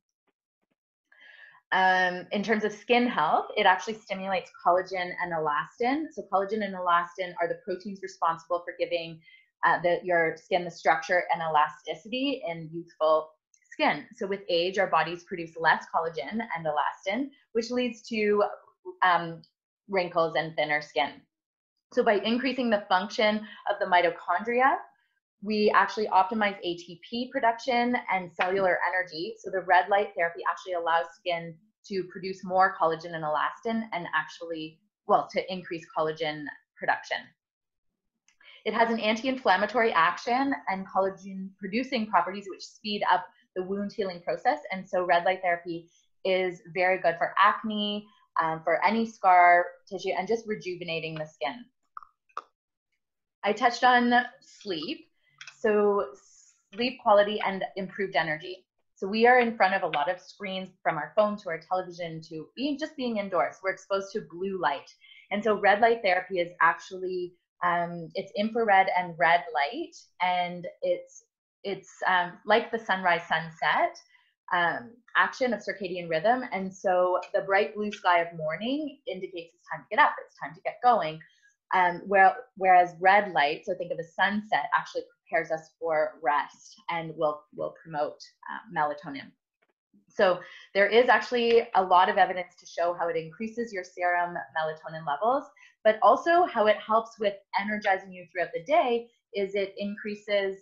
In terms of skin health, it actually stimulates collagen and elastin. So collagen and elastin are the proteins responsible for giving your skin the structure and elasticity in youthful skin. So with age, our bodies produce less collagen and elastin, which leads to wrinkles and thinner skin. So by increasing the function of the mitochondria, we actually optimize ATP production and cellular energy. So the red light therapy actually allows skin to produce more collagen and elastin and actually, to increase collagen production. It has an anti-inflammatory action and collagen producing properties which speed up the wound healing process. And so red light therapy is very good for acne, for any scar tissue, and just rejuvenating the skin. I touched on sleep. So sleep quality and improved energy. So we are in front of a lot of screens, from our phone to our television to just being indoors. We're exposed to blue light. And so red light therapy is actually, it's infrared and red light, and it's like the sunrise sunset action of circadian rhythm. And so the bright blue sky of morning indicates it's time to get up, it's time to get going. Whereas red light, so think of a sunset, actually prepares us for rest and will promote melatonin. So there is actually a lot of evidence to show how it increases your serum melatonin levels, but also how it helps with energizing you throughout the day is it increases,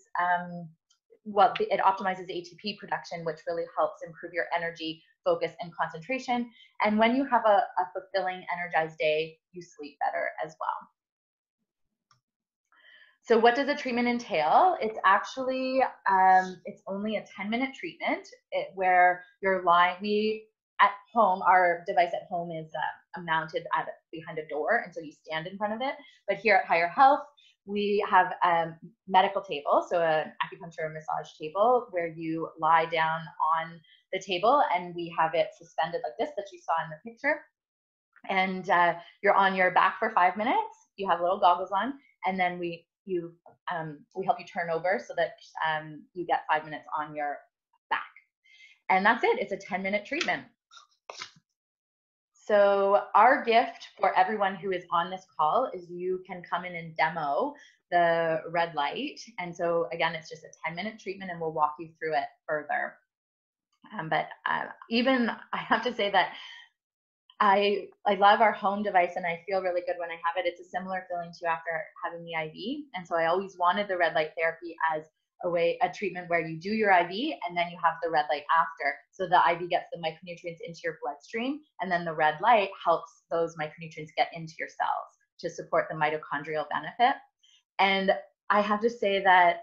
it optimizes ATP production, which really helps improve your energy, focus, and concentration. And when you have a fulfilling, energized day, you sleep better as well. So what does a treatment entail? It's actually, it's only a 10-minute treatment where you're lying, at home, our device at home is mounted behind a door, and so you stand in front of it. But here at Higher Health, we have a medical table, so an acupuncture massage table where you lie down on the table, and we have it suspended like this that you saw in the picture. And you're on your back for 5 minutes. You have little goggles on, and then we help you turn over so that you get 5 minutes on your back. And that's it. It's a 10-minute treatment. So our gift for everyone who is on this call is you can come in and demo the red light. And so again, it's just a 10-minute treatment, and we'll walk you through it further. But even I have to say that I love our home device, and I feel really good when I have it. It's a similar feeling to after having the IV. And so I always wanted the red light therapy as a treatment where you do your IV and then you have the red light after. So the IV gets the micronutrients into your bloodstream, and then the red light helps those micronutrients get into your cells to support the mitochondrial benefit. And I have to say that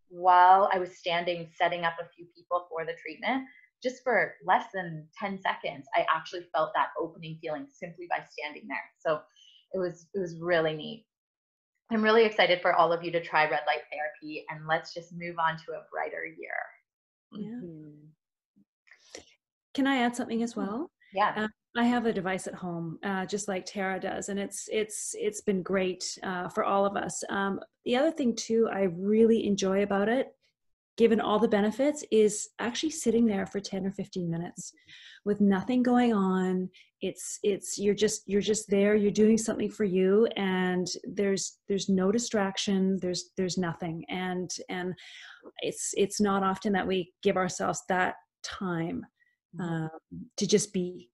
while I was standing, setting up a few people for the treatment, just for less than 10 seconds, I actually felt that opening feeling simply by standing there. So it was really neat. I'm really excited for all of you to try red light therapy, and let's just move on to a brighter year. Yeah. Can I add something as well? Yeah. I have a device at home, just like Tara does, and it's been great for all of us. The other thing too, I really enjoy about it, given all the benefits, is actually sitting there for 10 or 15 minutes with nothing going on. You're just there, you're doing something for you, and there's no distraction, there's nothing. And it's not often that we give ourselves that time to just be.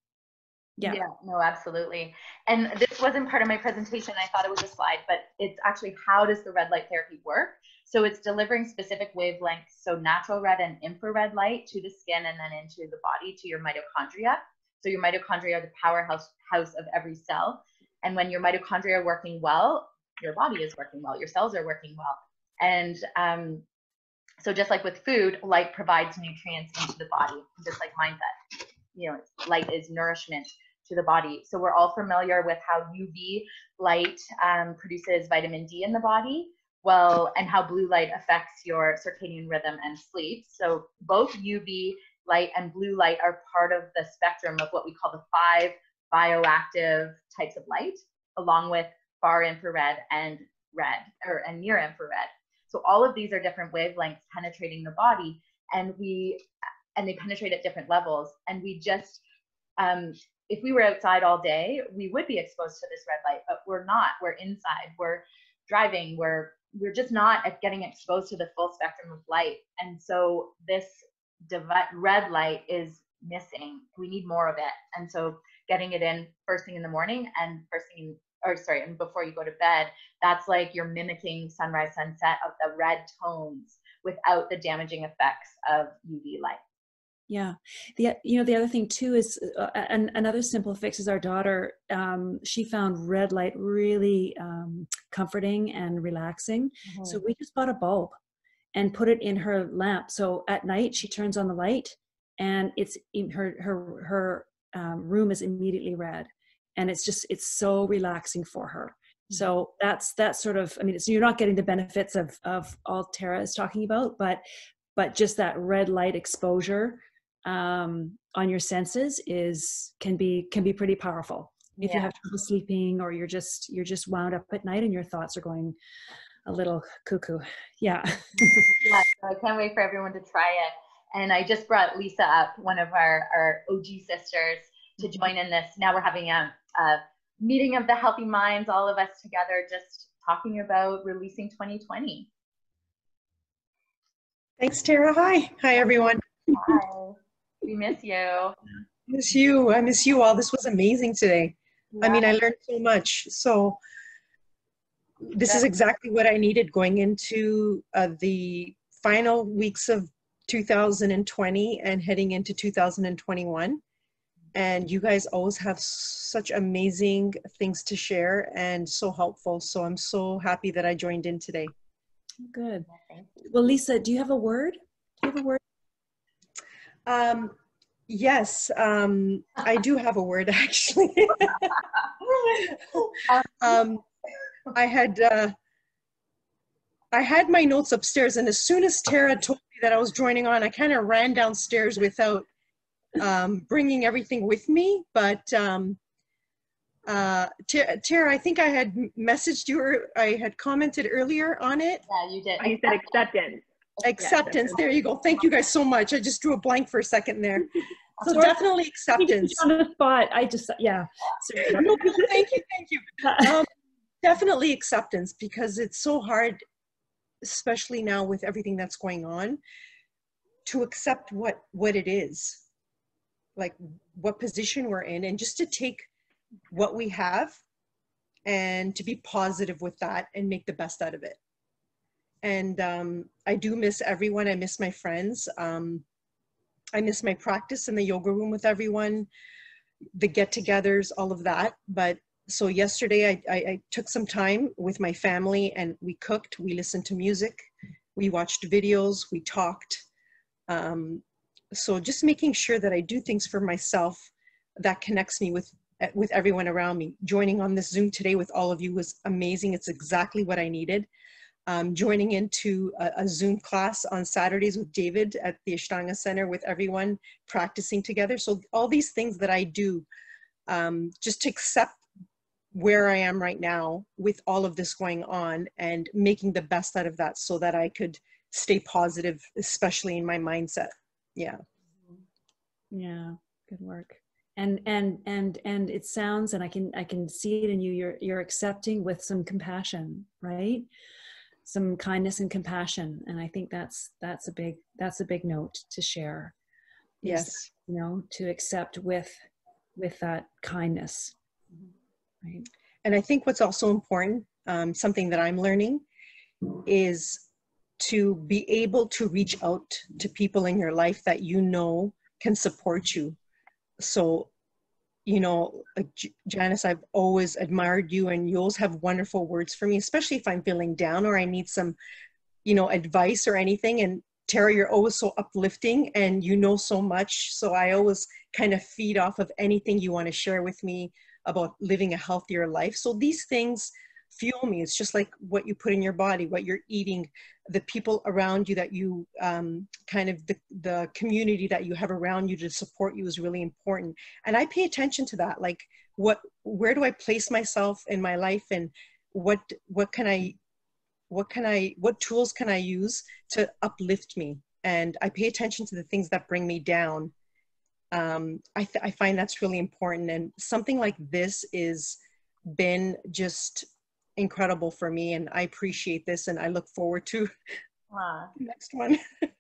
Yeah, no, absolutely. And this wasn't part of my presentation. I thought it was a slide, but it's actually, how does the red light therapy work? So it's delivering specific wavelengths, so natural red and infrared light to the skin and then into the body to your mitochondria. So your mitochondria are the powerhouse of every cell. And when your mitochondria are working well, your body is working well, your cells are working well. And so just like with food, light provides nutrients into the body, just like mindset. Light is nourishment to the body. So we're all familiar with how UV light produces vitamin D in the body. Well, and how blue light affects your circadian rhythm and sleep. So both UV light and blue light are part of the spectrum of what we call the 5 bioactive types of light, along with far infrared and near infrared. So all of these are different wavelengths penetrating the body, and they penetrate at different levels. And we just, if we were outside all day, we would be exposed to this red light, but we're not. We're inside, we're driving, we're just not getting exposed to the full spectrum of light. And so this red light is missing. We need more of it. And so getting it in first thing in the morning and and before you go to bed, that's like you're mimicking sunrise, sunset of the red tones without the damaging effects of UV light. Yeah. The other thing too is another simple fix is our daughter. She found red light really comforting and relaxing. Mm-hmm. So we just bought a bulb and put it in her lamp. So at night she turns on the light, and it's in her room is immediately red, and it's so relaxing for her. Mm-hmm. So that's sort of, you're not getting the benefits of all Tara is talking about, but just that red light exposure on your senses can be pretty powerful. If you have trouble sleeping, or you're just wound up at night and your thoughts are going a little cuckoo. Yeah. Yeah, so I can't wait for everyone to try it. And I just brought Lisa up, one of our OG sisters, to join in this. Now we're having a meeting of the healthy minds, all of us together, just talking about releasing 2020. Thanks, Tara. Hi everyone. Hi. We miss you. I miss you all. This was amazing today. Yeah. I learned so much. So this is exactly what I needed going into the final weeks of 2020 and heading into 2021. And you guys always have such amazing things to share and so helpful. So I'm so happy that I joined in today. Good. Well, Lisa, do you have a word? Do you have a word? Yes, I do have a word actually. I had my notes upstairs, and as soon as Tara told me that I was joining on, I kind of ran downstairs without bringing everything with me. But Tara, I think I had messaged you, or I had commented earlier on it. Yeah, you did. You said acceptance. Acceptance. There you go. Thank you guys so much. I just drew a blank for a second there. So definitely acceptance. On the spot. I just, yeah. No, thank you. Definitely acceptance, because it's so hard, especially now with everything that's going on, to accept what it is, like what position we're in, and just to take what we have and to be positive with that and make the best out of it. And I do miss everyone. I miss my friends. I miss my practice in the yoga room with everyone, the get-togethers, all of that. But so yesterday I took some time with my family, and we cooked, we listened to music, we watched videos, we talked. So just making sure that I do things for myself that connects me with everyone around me. Joining on this Zoom today with all of you was amazing. It's exactly what I needed. Joining into a Zoom class on Saturdays with David at the Ashtanga Center with everyone practicing together. So all these things that I do, just to accept where I am right now with all of this going on and making the best out of that so that I could stay positive, especially in my mindset. Yeah. Yeah, good work. And it sounds, and I can see it in you, you're accepting with some compassion, right? Some kindness and compassion. And I think that's a big note to share. Yes. You know, to accept with that kindness. Right. And I think what's also important, something that I'm learning, is to be able to reach out to people in your life that you know can support you. So, you know, like Janice, I've always admired you, and you always have wonderful words for me, especially if I'm feeling down or I need some, you know, advice or anything. And Tara, you're always so uplifting, and you know so much. So I always kind of feed off of anything you want to share with me about living a healthier life. So these things fuel me. It's just like what you put in your body, what you're eating, the people around you that you kind of the community that you have around you to support you is really important. And I pay attention to that. Like where do I place myself in my life, and what tools can I use to uplift me? And I pay attention to the things that bring me down. I find that's really important. And something like this is been just incredible for me. And I appreciate this. And I look forward to the next one.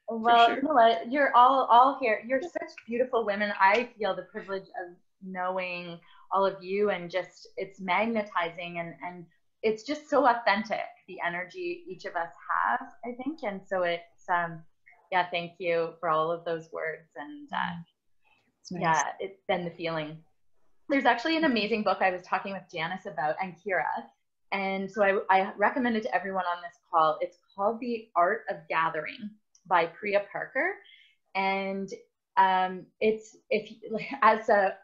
Well, sure. You know what? You're all here. You're such beautiful women. I feel the privilege of knowing all of you, and just it's magnetizing, and it's just so authentic, the energy each of us have, I think. And so it's yeah, thank you for all of those words. And Nice. yeah, it's been the feeling. There's actually an amazing book I was talking with Janice about, and Kira, and so I recommend it to everyone on this call. It's called The Art of Gathering by Priya Parker. And it's, as a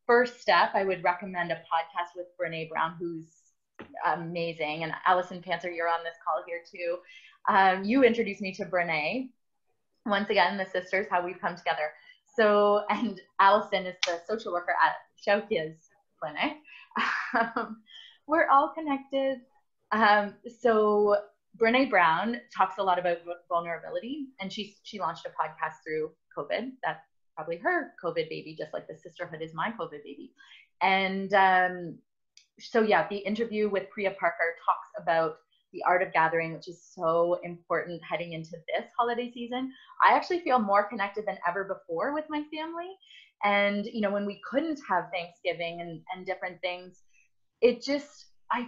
first step, I would recommend a podcast with Brene Brown, who's amazing. And Allison Panther, you're on this call here too. You introduced me to Brene. Once again, the sisters, how we've come together. So, and Allison is the social worker at Shaukia's clinic. We're all connected. So Brene Brown talks a lot about vulnerability, and she launched a podcast through COVID. That's probably her COVID baby, just like the Sisterhood is my COVID baby. And so yeah, the interview with Priya Parker talks about the art of gathering, which is so important heading into this holiday season. I actually feel more connected than ever before with my family. And, you know, when we couldn't have Thanksgiving and different things, it just, I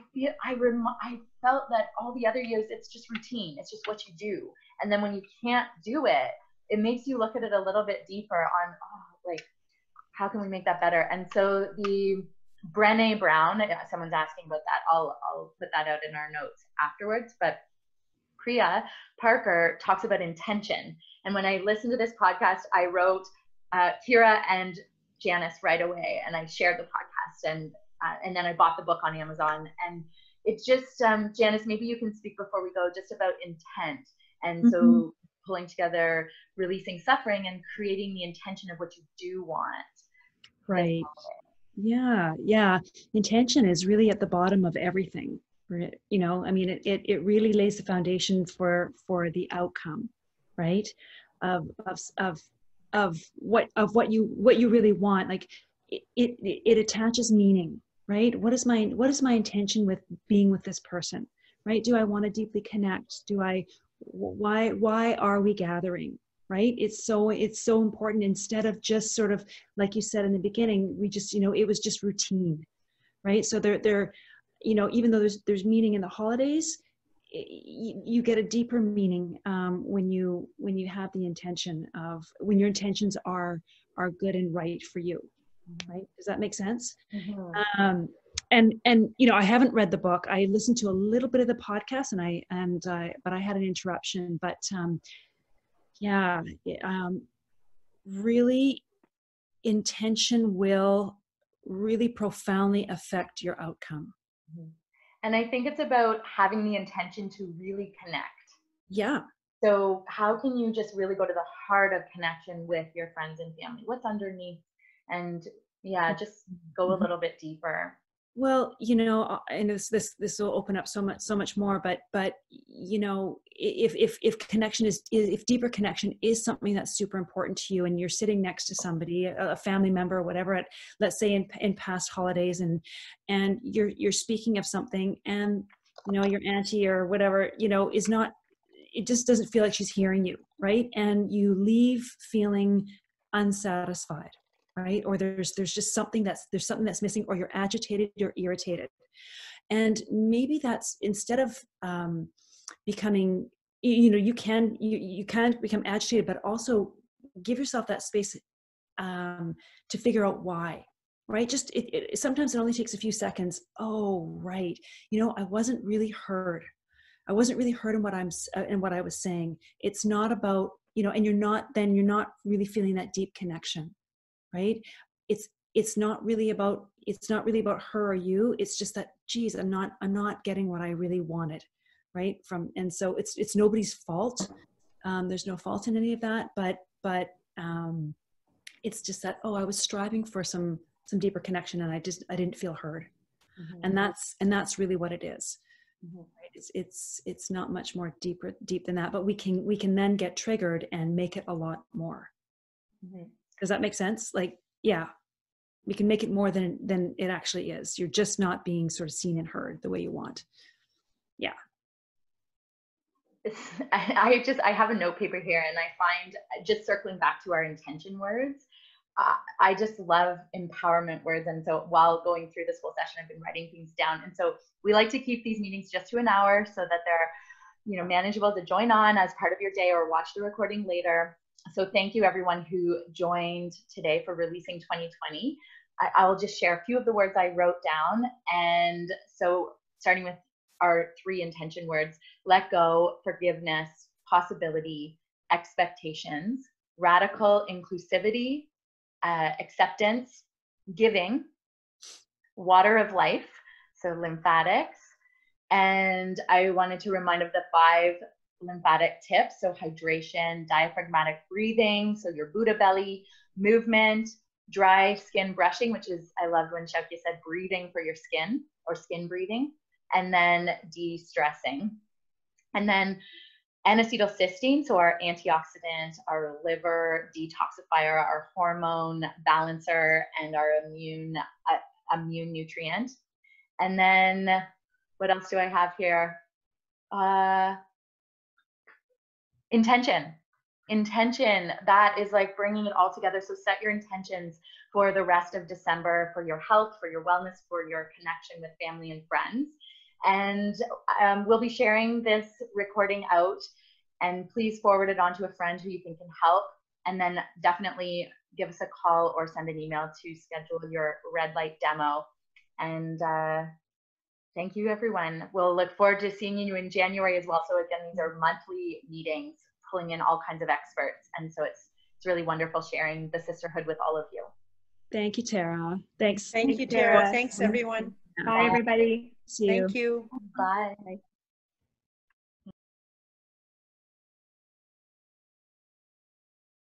felt that all the other years, it's just routine. It's just what you do. And then when you can't do it, it makes you look at it a little bit deeper on, oh, like, how can we make that better? And so the Brené Brown, someone's asking about that. I'll put that out in our notes afterwards. But Priya Parker talks about intention. And when I listened to this podcast, I wrote Kira and Janice right away, and I shared the podcast, and then I bought the book on Amazon. And it's just, Janice, maybe you can speak before we go just about intent. And so pulling together, releasing suffering, and creating the intention of what you do want. Right. Yeah. Intention is really at the bottom of everything. You know, I mean, it really lays the foundation for the outcome, right? Of what you really want. Like it attaches meaning, right? What is my intention with being with this person, right? Do I want to deeply connect? Why are we gathering? Right? It's so important, instead of just sort of, like you said in the beginning, we just, it was just routine, right? So there, even though there's meaning in the holidays, you get a deeper meaning when you have the intention of, when your intentions are good and right for you, right? Does that make sense? And I haven't read the book. I listened to a little bit of the podcast, but I had an interruption. But really, intention will really profoundly affect your outcome. And I think it's about having the intention to really connect. Yeah. So how can you just really go to the heart of connection with your friends and family? What's underneath? And just go a little bit deeper. Well, and this will open up so much more, but if connection if deeper connection is something that's super important to you, and you're sitting next to somebody, a family member or whatever, let's say in past holidays, and you're speaking of something, and your auntie or whatever, is not, it just doesn't feel like she's hearing you, right? And you leave feeling unsatisfied. Right? Or there's just something that's missing, or you're agitated, you're irritated. And maybe that's, instead of becoming, you can become agitated, but also give yourself that space to figure out why, right? Just sometimes it only takes a few seconds. Oh, right. I wasn't really heard. I wasn't really heard in what I was saying. It's not about, and you're not really feeling that deep connection. Right? It's not really about her or you. It's just that, geez, I'm not getting what I really wanted, right? And so it's nobody's fault. There's no fault in any of that, but it's just that, I was striving for some deeper connection, and I didn't feel heard. And that's really what it is. Right? It's not much more deep than that, but we can then get triggered and make it a lot more. Does that make sense? Like, yeah, we can make it more than it actually is. You're just not being sort of seen and heard the way you want. Yeah. I have a note paper here, and I find, just circling back to our intention words, I just love empowerment words. And so while going through this whole session, I've been writing things down. And so we like to keep these meetings just to an hour, so that they're, manageable to join on as part of your day or watch the recording later. So thank you everyone who joined today for Releasing 2020. I will just share a few of the words I wrote down. And so starting with our 3 intention words: let go, forgiveness, possibility, expectations, radical inclusivity, acceptance, giving, water of life, so lymphatics. And I wanted to remind of the 5 lymphatic tips. So hydration, diaphragmatic breathing, so your Buddha belly, movement, dry skin brushing, which is, I loved when Shauki said breathing for your skin, or skin breathing, and then de-stressing. And then N-acetylcysteine, so our antioxidant, our liver detoxifier, our hormone balancer, and our immune nutrient. And then what else do I have here? Intention, that is like bringing it all together. So set your intentions for the rest of December, for your health, for your wellness, for your connection with family and friends. And we'll be sharing this recording out, and please forward it on to a friend who you think can help. And then definitely give us a call or send an email to schedule your red light demo. And thank you, everyone. We'll look forward to seeing you in January as well. So again, these are monthly meetings, pulling in all kinds of experts. And so it's really wonderful sharing the sisterhood with all of you. Thank you, Tara. Thanks. Thank you, Tara. Thanks, everyone. Bye, everybody. See you. Thank you. Bye. Bye.